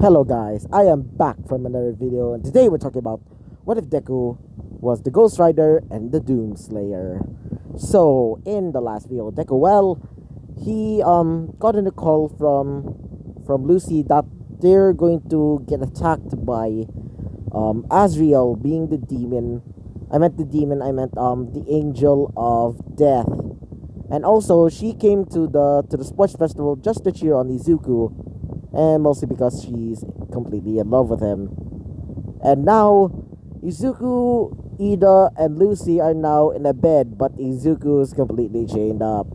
Hello guys, I am back from another video and today we're talking about what if Deku was the Ghost Rider and the Doomslayer. So in the last video, Deku, he got in a call from Lucy that they're going to get attacked by Azrael, being the demon. I meant the angel of death. And also she came to the sports festival just to cheer on Izuku, and mostly because she's completely in love with him. And now, Izuku, Ida, and Lucy are now in a bed, but Izuku is completely chained up.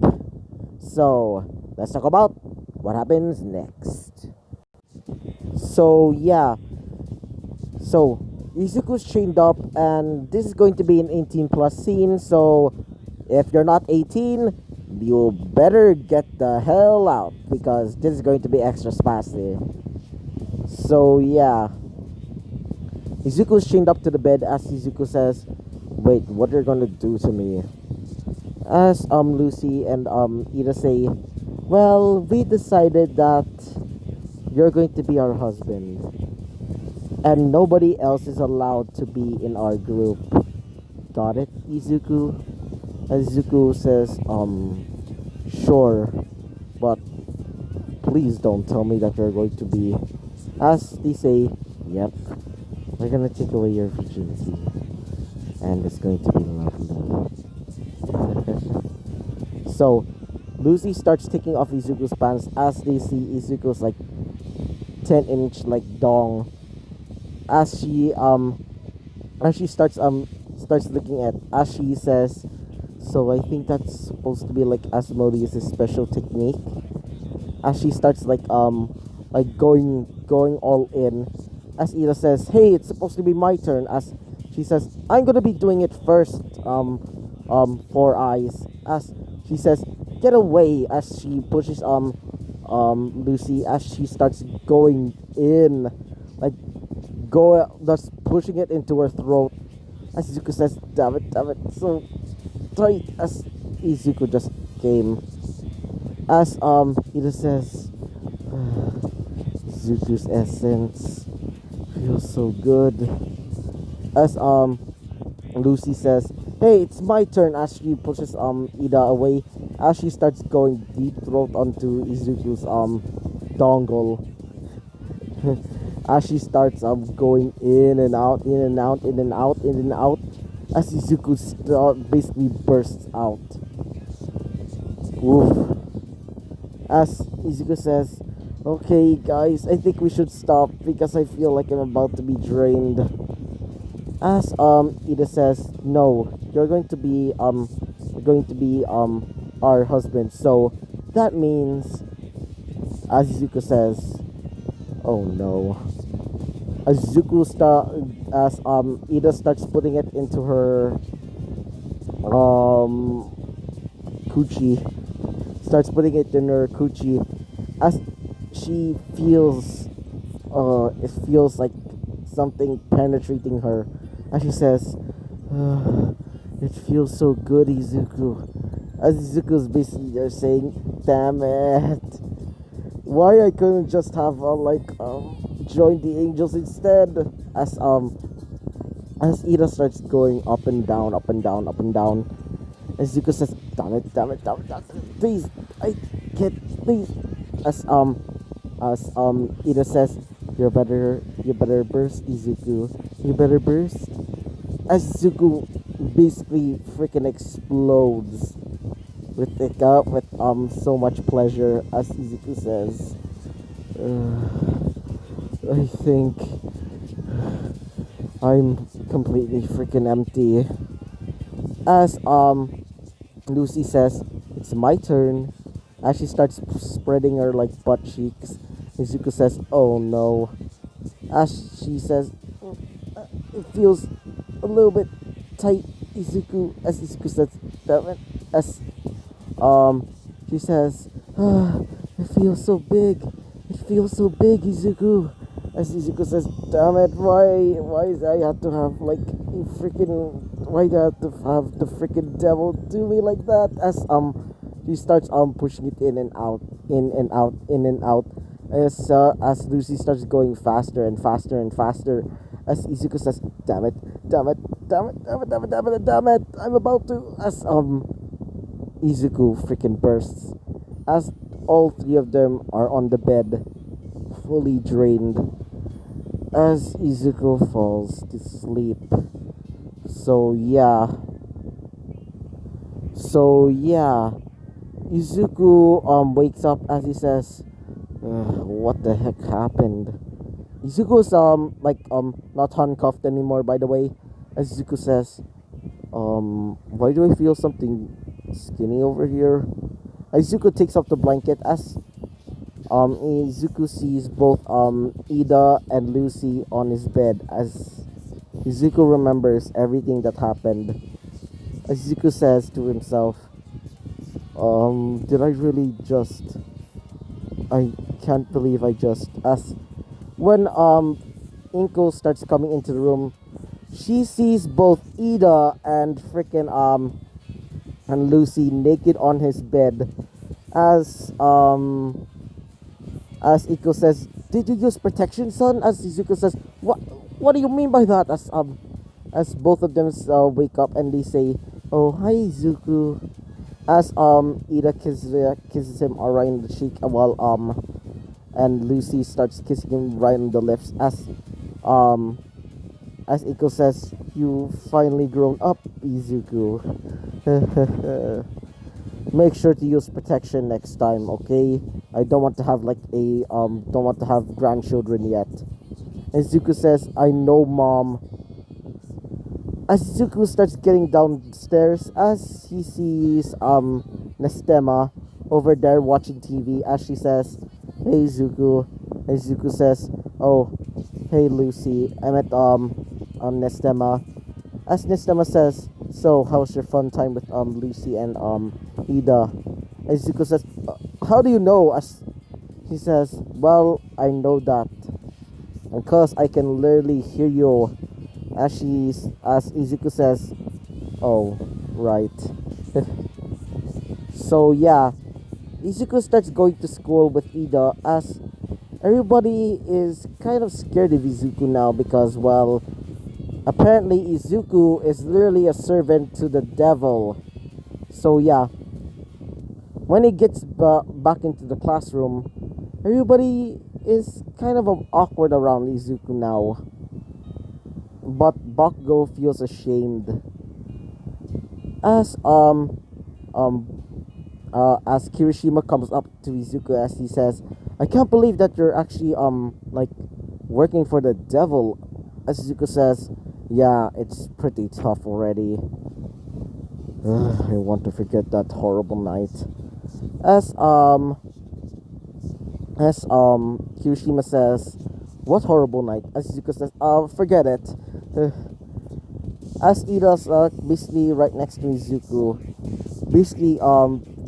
So, let's talk about what happens next. So, yeah. So, Izuku's chained up, and this is going to be an 18 plus scene, so if you're not 18, you better get the hell out because this is going to be extra spicy. So yeah, Izuku's chained up to the bed as Izuku says, "Wait, what are you gonna do to me?" As Lucy and Ida say, "Well, we decided that you're going to be our husband, and nobody else is allowed to be in our group." Got it, Izuku? Izuku says, sure, but please don't tell me that you're going to be. As they say, yep, we're gonna take away your virginity, and it's going to be lovely. So, Lucy starts taking off Izuku's pants as they see Izuku's like 10-inch like dong. As she starts looking at, as she says, "So I think that's supposed to be like Asmodeus' special technique." As she starts like going all in, as Ida says, "Hey, it's supposed to be my turn." As she says, "I'm gonna be doing it first." Four eyes. As she says, "Get away!" As she pushes Lucy as she starts going in, like just pushing it into her throat. As Izuku says, damn it, so tight." As Izuku just came. As Ida says, Izuku's essence feels so good. As Lucy says, "Hey, it's my turn." As she pushes Ida away, as she starts going deep throat onto Izuku's dongle. As she starts going in and out, in and out, in and out, in and out, as Izuku basically bursts out. Woof. As Izuku says, "Okay guys, I think we should stop because I feel like I'm about to be drained." As Ida says, "No, you're going to be our husband." So that means, as Izuku says, "Oh no." As Ida starts putting it into her coochie, starts putting it in her coochie, as she feels it feels like something penetrating her, as she says, "It feels so good, Izuku." As Izuku's basically there saying, "Damn it, why I couldn't just have join the angels instead." As Ida starts going up and down, up and down, up and down, as Zuko says, damn it, please, I can't, please." As Ida says, you better burst, Izuku, you better burst." As Zuko basically freaking explodes with so much pleasure, as Izuku says, "I think I'm completely freaking empty." As Lucy says, "It's my turn." As she starts spreading her like butt cheeks, Izuku says, "Oh no." As she says, "It feels a little bit tight, Izuku." As Izuku says, "Damn it." As she says, "It feels so big. It feels so big, Izuku." As Izuku says, "Damn it, why is I have to have like freaking, why do I have to have the freaking devil do me like that?" As she starts pushing it in and out, in and out, in and out. As Lucy starts going faster and faster and faster, as Izuku says, "Damn it, damn it, damn it, damn it, damn it, damn it, damn it! I'm about to." As Izuku freaking bursts, as all three of them are on the bed, fully drained, as Izuku falls to sleep. So yeah, so yeah, Izuku wakes up as he says, "What the heck happened?" Izuku's not handcuffed anymore, by the way. As Izuku says, why do I feel something skinny over here? Izuku takes off the blanket as Izuku sees both Ida and Lucy on his bed. As Izuku remembers everything that happened, Izuku says to himself, did I really just, I can't believe I just, as when Inko starts coming into the room, she sees both Ida and freaking and Lucy naked on his bed. As Iko says, "Did you use protection, son?" As Izuku says, What do you mean by that?" As both of them wake up and they say, "Oh, hi, Izuku." As Ida kisses him right in the cheek, while and Lucy starts kissing him right on the lips. Um as Iko says, "You finally grown up, Izuku." Make sure to use protection next time, okay? I don't want to have don't want to have grandchildren yet. And Izuku says, "I know, mom." As Izuku starts getting downstairs, as he sees Nestema over there watching TV, as she says, "Hey, Izuku." And Izuku says, "Oh, hey, Lucy. I met Nestema." As Nestema says, "So, how's your fun time with Lucy and Ida?" Izuku says, "How do you know?" As he says, "Well, I know that because I can literally hear you." As Izuku says, "Oh, right." So yeah, Izuku starts going to school with Ida, as everybody is kind of scared of Izuku now because, well, apparently Izuku is literally a servant to the devil. So yeah, when he gets back into the classroom, everybody is kind of awkward around Izuku now. But Bakugo feels ashamed as as Kirishima comes up to Izuku as he says, "I can't believe that you're actually working for the devil." As Izuku says, "Yeah, it's pretty tough already." I want to forget that horrible night. As Kirishima says, "What horrible night?" As Izuku says, forget it." As Ida's basically right next to Izuku, basically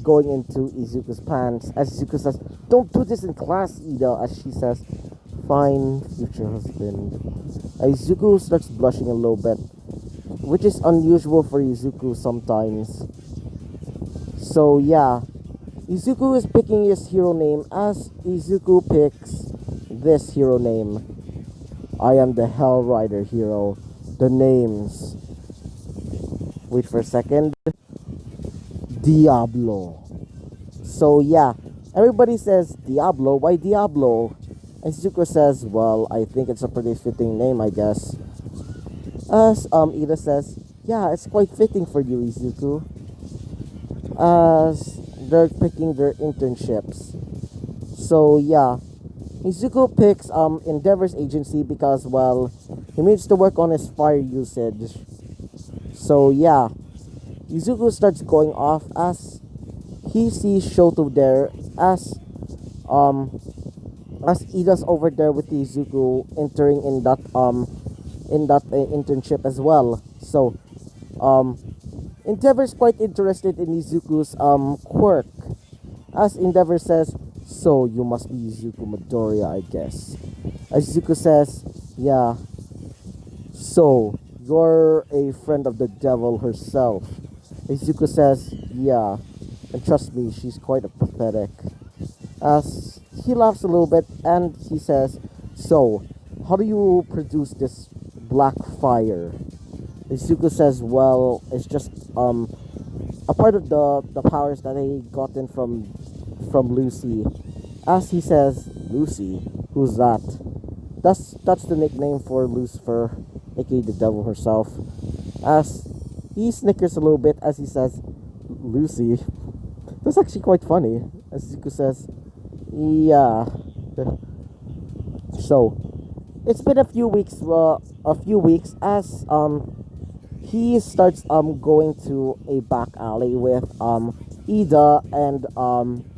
going into Izuku's pants. As Izuku says, "Don't do this in class, Ida." As she says, "Fine, future husband." Izuku starts blushing a little bit, which is unusual for Izuku sometimes. So yeah, Izuku is picking his hero name as Izuku picks this hero name. "I am the Hell Rider hero." The names. Wait for a second. Diablo. So yeah, everybody says Diablo. Why Diablo? And Izuku says, "Well, I think it's a pretty fitting name, I guess." As Ida says, "Yeah, it's quite fitting for you, Izuku." As they're picking their internships. So yeah, Izuku picks Endeavor's agency because, well, he needs to work on his fire usage. So yeah, Izuku starts going off as he sees Shoto there, as Ida's over there with Izuku entering in that internship as well. So Endeavor's quite interested in Izuku's quirk, as Endeavor says, "So you must be Izuku Midoriya, I guess." As Izuku says, "Yeah, so you're a friend of the devil herself." Izuku says, "Yeah, and trust me, she's quite pathetic." As he laughs a little bit and he says, "So, how do you produce this black fire?" Izuku says, "Well, it's just a part of the powers that I gotten from Lucy." As he says, "Lucy, who's that?" That's the nickname for Lucifer, aka the devil herself. As he snickers a little bit as he says, "Lucy." That's actually quite funny. As Izuku says, "Yeah." So it's been a few weeks as he starts going to a back alley with Ida and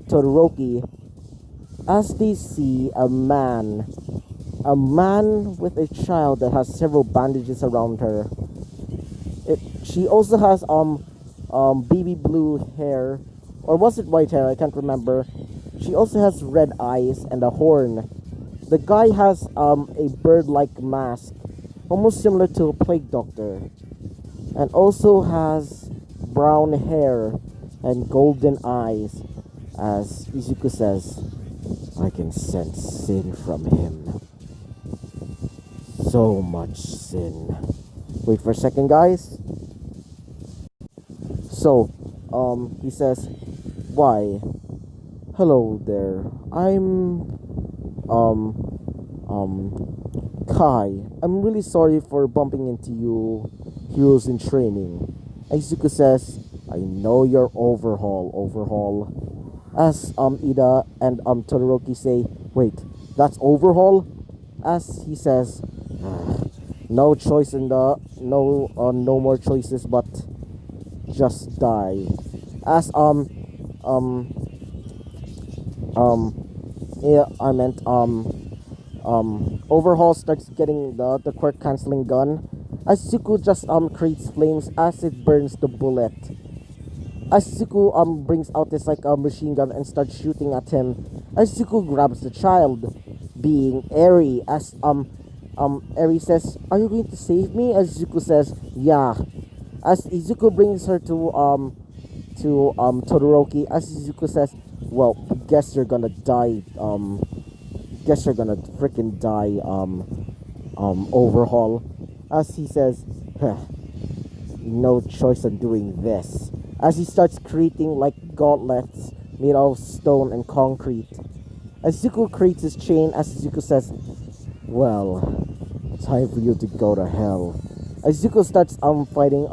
Todoroki as they see a man with a child that has several bandages around her. She also has baby blue hair, or was it white hair? I can't remember. She also has red eyes and a horn. The guy has a bird-like mask, almost similar to a plague doctor, and also has brown hair and golden eyes. As Izuku says, "I can sense sin from him. So much sin." Wait for a second, guys. So, he says, "Why? Hello there. I'm, Kai. I'm really sorry for bumping into you heroes in training." Izuku says, "I know you're Overhaul. As, Ida and, Todoroki say, "Wait, that's Overhaul?" As he says, "No choice in the, no more choices but just die." As um yeah, I meant Overhaul starts getting the quirk canceling gun. As Izuku just creates flames as it burns the bullet. As Izuku brings out this like machine gun and starts shooting at him. As Izuku grabs the child, being Eri. As Eri says, "Are you going to save me?" As Izuku says, "Yeah." As Izuku brings her to Todoroki, as Izuku says, "Well, guess you're gonna die. Guess you're gonna freaking die. Overhaul." As he says, "Huh, no choice in doing this." As he starts creating like gauntlets made out of stone and concrete. As Izuku creates his chain, as Izuku says, "Well, time for you to go to hell." As Izuku starts fighting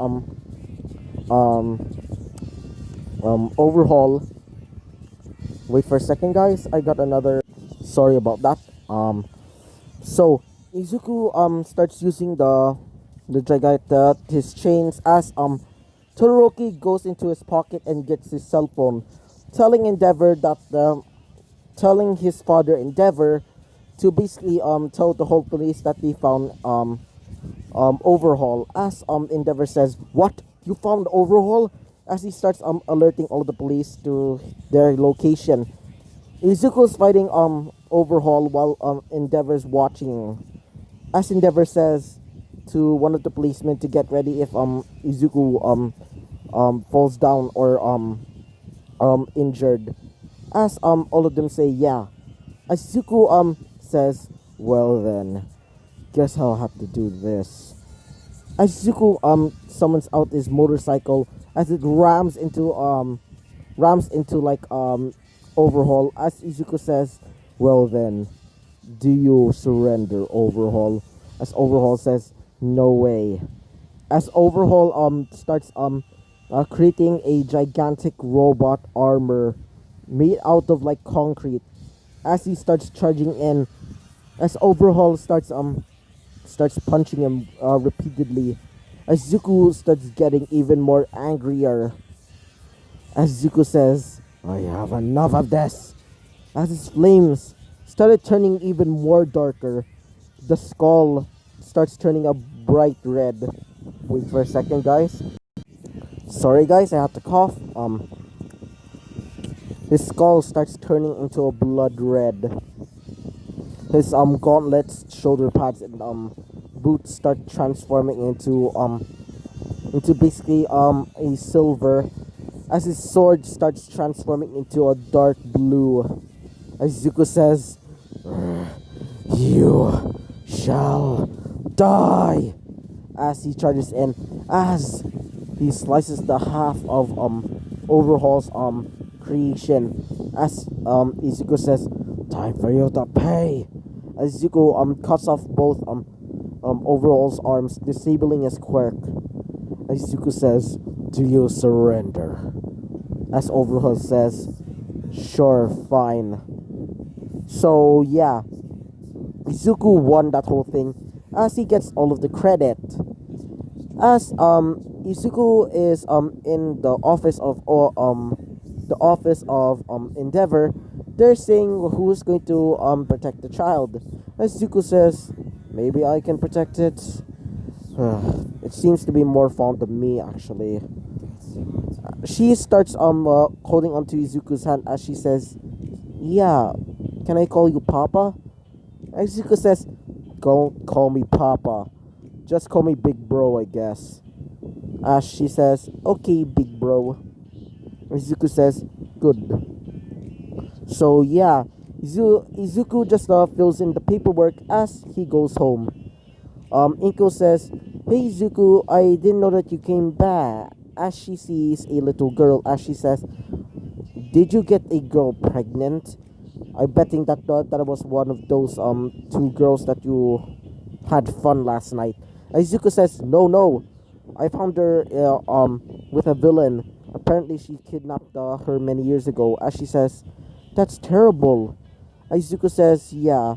Overhaul. Wait for a second, guys. I got another. Sorry about that. So Izuku starts using the gigant his chains as Todoroki goes into his pocket and gets his cell phone, telling Endeavor that telling his father Endeavor to basically tell the whole police that they found Overhaul. As Endeavor says, "What? You found Overhaul?" As he starts alerting all the police to their location. Izuku's fighting Overhaul while Endeavor's watching. As Endeavor says to one of the policemen to get ready if Izuku falls down or injured. As all of them say yeah. As Izuku says, "Well then, guess I'll have to do this." As Izuku summons out his motorcycle as it rams into like Overhaul. As Izuku says, "Well then, do you surrender, Overhaul?" As Overhaul says, "No way." As Overhaul starts creating a gigantic robot armor made out of like concrete. As he starts charging in, as Overhaul starts punching him repeatedly. As Zuko starts getting even more angrier. As Zuko says, "I have enough of this." As his flames started turning even more darker, the skull starts turning a bright red. Wait for a second, guys. Sorry, guys, I had to cough. His skull starts turning into a blood red. His gauntlets, shoulder pads, and boots start transforming into basically a silver. As his sword starts transforming into a dark blue. Izuku says, "You shall die," as he charges in, as he slices the half of Overhaul's creation, as Izuku says, "Time for you to pay." Izuku cuts off both Overhaul's arms, disabling his quirk. Izuku says, "Do you surrender?" As Overhaul says, "Sure, fine." So yeah, Izuku won that whole thing, as he gets all of the credit. As Izuku is in the office of Endeavor, they're saying who's going to protect the child. Izuku says, "Maybe I can protect it." It seems to be more fond of me, actually. She starts holding onto Izuku's hand as she says, "Yeah, can I call you Papa?" Izuku says, "Don't call me Papa. Just call me Big Bro, I guess." As she says, "Okay, Big Bro." Izuku says, "Good." So yeah, Izuku just fills in the paperwork as he goes home. Inko says, "Hey Izuku, I didn't know that you came back." As she sees a little girl, as she says, "Did you get a girl pregnant?" I betting that was one of those two girls that you had fun last night. Izuku says, "No, no, I found her with a villain. Apparently, she kidnapped her many years ago." As she says, "That's terrible." Izuku says, "Yeah,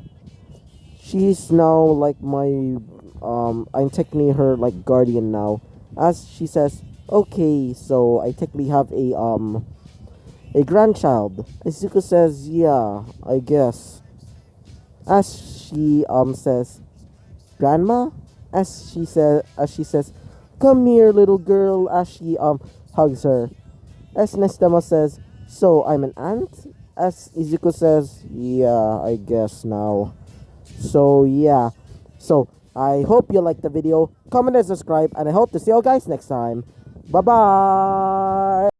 she's now like my I'm technically her like guardian now." As she says, "Okay, so I technically have a grandchild." Izuku says, "Yeah, I guess." As she says, "Grandma?" As she says, "Come here, little girl." As she hugs her. As Nestama says, "So I'm an aunt?" As Izuku says, "Yeah, I guess now." So yeah. So I hope you liked the video. Comment and subscribe, and I hope to see you guys next time. Bye bye.